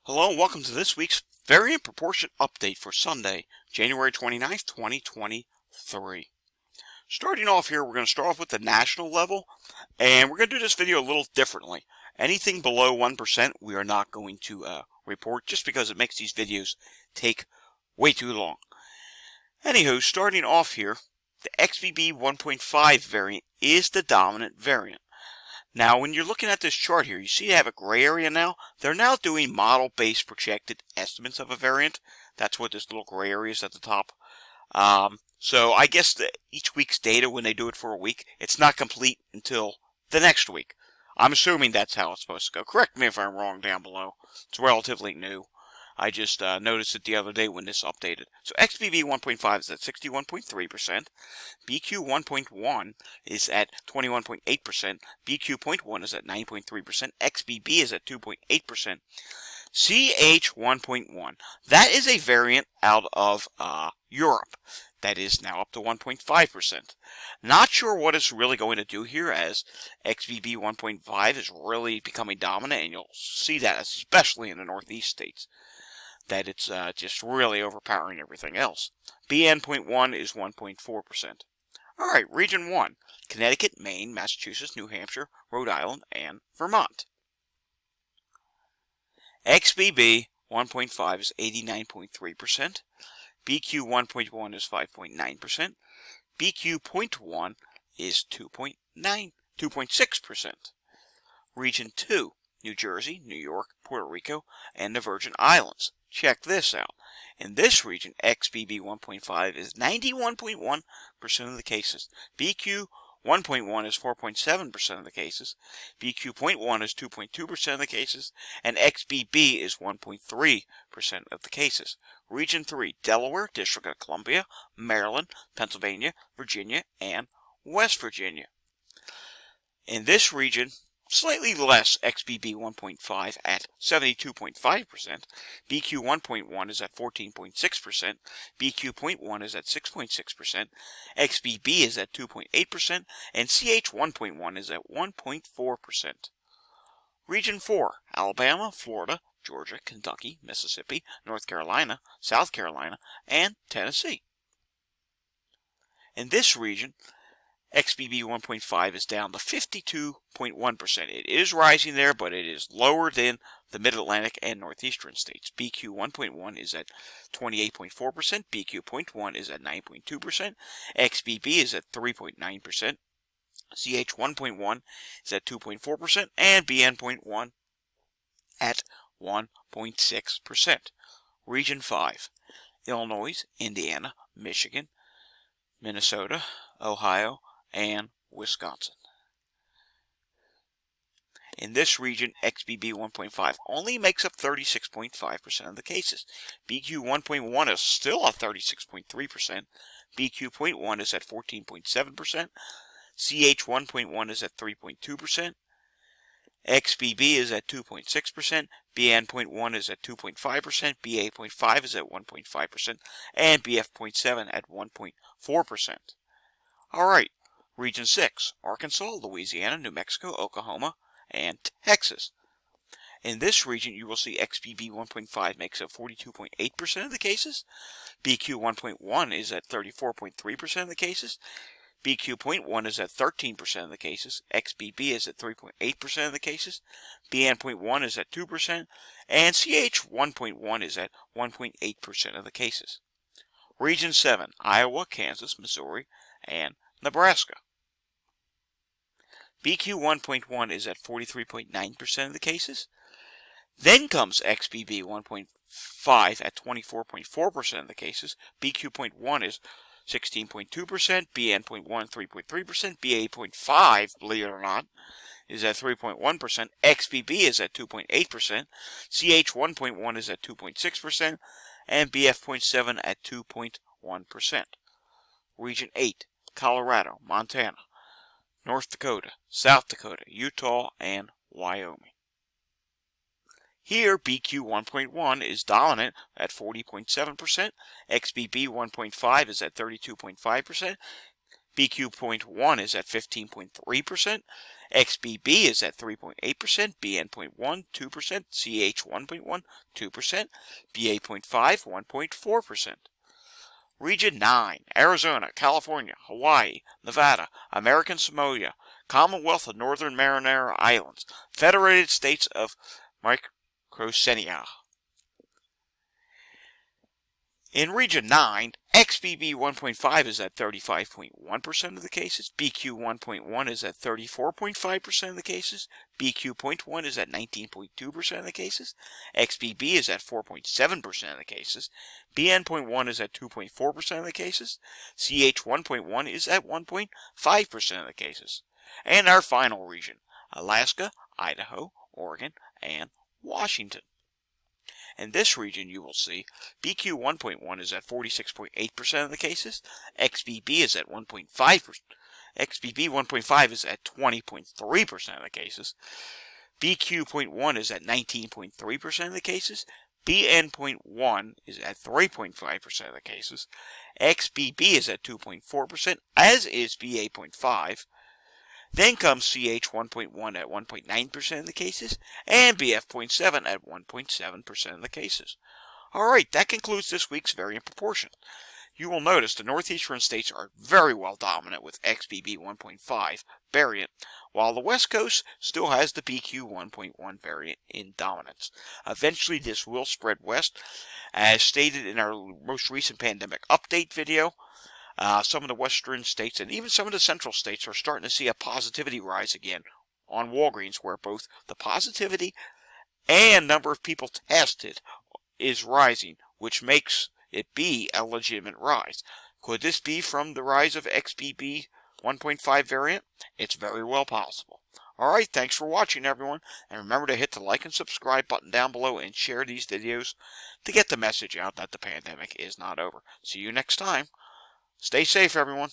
Hello and welcome to this week's Variant Proportion Update for Sunday, January 29th, 2023. Starting off here, we're going to start off with the national level, and we're going to do this video a little differently. Anything below 1% we are not going to report just because it makes these videos take way too long. Anywho, starting off here, the XBB15 variant is the dominant variant. Now, when you're looking at this chart here, you see they have a gray area now. They're now doing model-based projected estimates of a variant. That's what this little gray area is at the top. So I guess each week's data, when they do it for a week, it's not complete until the next week. I'm assuming that's how it's supposed to go. Correct me if I'm wrong down below. It's relatively new. I just noticed it the other day when this updated. So XBB 1.5 is at 61.3%. BQ 1.1 is at 21.8%. BQ 0.1 is at 9.3%. XBB is at 2.8%. CH 1.1. That is a variant out of Europe. That is now up to 1.5%. Not sure what it's really going to do here, as XBB 1.5 is really becoming dominant, and you'll see that especially in the Northeast states, that it's just really overpowering everything else. BN.1 is 1.4%. Alright, Region 1, Connecticut, Maine, Massachusetts, New Hampshire, Rhode Island, and Vermont. XBB 1.5 is 89.3%. BQ 1.1 is 5.9%. BQ 0.1 is 2.6%. Region 2, New Jersey, New York, Puerto Rico, and the Virgin Islands. Check this out. In this region, XBB 1.5 is 91.1% of the cases. BQ 1.1 is 4.7% of the cases. BQ 0.1 is 2.2% of the cases. And XBB is 1.3% of the cases. Region 3, Delaware, District of Columbia, Maryland, Pennsylvania, Virginia, and West Virginia. In this region, slightly less XBB 1.5 at 72.5%. BQ 1.1 is at 14.6%. BQ 0.1 is at 6.6%. XBB is at 2.8%. And CH 1.1 is at 1.4%. Region 4, Alabama, Florida, Georgia, Kentucky, Mississippi, North Carolina, South Carolina, and Tennessee. In this region, XBB 1.5 is down to 52.1%. It is rising there, but it is lower than the Mid-Atlantic and Northeastern states. BQ 1.1 is at 28.4%. BQ 0.1 is at 9.2%. XBB is at 3.9%. CH 1.1 is at 2.4%. And BN 0.1 at 1.6%. Region 5, Illinois, Indiana, Michigan, Minnesota, Ohio, and Wisconsin. In this region, XBB 1.5 only makes up 36.5% of the cases. BQ 1.1 is still at 36.3%. BQ 0.1 is at 14.7%. CH 1.1 is at 3.2%. XBB is at 2.6%. BN 0.1 is at 2.5%. BA 0.5 is at 1.5%. And BF 0.7 at 1.4%. Alright. Region 6, Arkansas, Louisiana, New Mexico, Oklahoma, and Texas. In this region, you will see XBB 1.5 makes up 42.8% of the cases. BQ 1.1 is at 34.3% of the cases. BQ 0.1 is at 13% of the cases. XBB is at 3.8% of the cases. BN 0.1 is at 2%. And CH 1.1 is at 1.8% of the cases. Region 7, Iowa, Kansas, Missouri, and Nebraska. BQ 1.1 is at 43.9% of the cases. Then comes XBB 1.5 at 24.4% of the cases. BQ 0.1 is 16.2%. BN 0.1, 3.3%. BA 0.5, believe it or not, is at 3.1%. XBB is at 2.8%. CH 1.1 is at 2.6%. And BF 0.7 at 2.1%. Region 8, Colorado, Montana, North Dakota, South Dakota, Utah, and Wyoming. Here, BQ 1.1 is dominant at 40.7%, XBB 1.5 is at 32.5%, BQ 0.1 is at 15.3%, XBB is at 3.8%, BN 0.1, 2%, CH 1.1, 2%, BA 0.5, 1.4%. Region 9, Arizona, California, Hawaii, Nevada, American Samoa, Commonwealth of Northern Mariana Islands, Federated States of Micronesia. In Region 9, XBB 1.5 is at 35.1% of the cases, BQ 1.1 is at 34.5% of the cases, BQ 0.1 is at 19.2% of the cases, XBB is at 4.7% of the cases, BN 0.1 is at 2.4% of the cases, CH 1.1 is at 1.5% of the cases. And our final region, Alaska, Idaho, Oregon, and Washington. In this region, you will see BQ 1.1 is at 46.8% of the cases, XBB is at 1.5%, XBB 1.5 is at 20.3% of the cases, BQ 0.1 is at 19.3% of the cases, BN 0.1 is at 3.5% of the cases, XBB is at 2.4%, as is BA 0.5. Then comes CH 1.1 at 1.9% of the cases, and BF 0.7 at 1.7% of the cases. Alright, that concludes this week's Variant Proportion. You will notice the northeastern states are very well dominant with XBB 1.5 variant, while the West Coast still has the BQ 1.1 variant in dominance. Eventually this will spread west, as stated in our most recent pandemic update video. Some of the western states and even some of the central states are starting to see a positivity rise again on Walgreens, where both the positivity and number of people tested is rising, which makes it be a legitimate rise. Could this be from the rise of XBB 1.5 variant? It's very well possible. Alright, thanks for watching, everyone, and remember to hit the like and subscribe button down below and share these videos to get the message out that the pandemic is not over. See you next time. Stay safe, everyone.